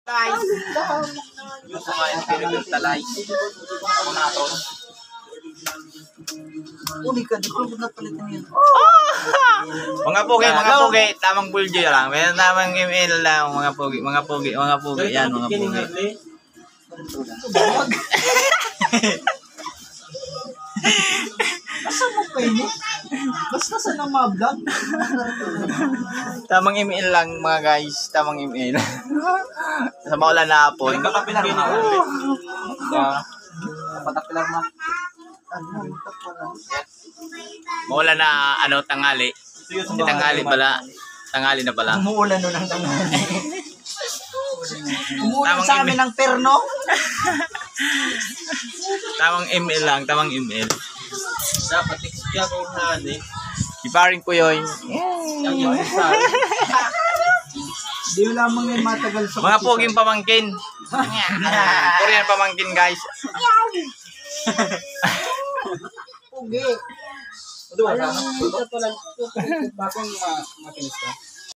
Talay. Yung kumain pinagod talay. Ako nato. Uli ka, di ko na palitan yun. Mga pugi, tamang buljo lang. May tamang email lang, mga pugi, yan, mga pugi. Basta mo pwede. Basta sa nang mga vlog. Tamang email lang, mga guys, tamang email. Sa maulan na hapon. Kakapilar na. Patapilar na. Maulan na, tangali. Tangali pala. Tangali na pala. Umuulan nun ang tanghali. Umuulan Tamang sa amin ng perno. Tamang email lang, tamang email. Dapat expiya ko na eh. Iparin ko yun. Di mo lamang yung matagal sa Mga puging pamangkin. Korean pamangkin, guys. Pugi. Alam mo, ito lang. Bakong makinis ka?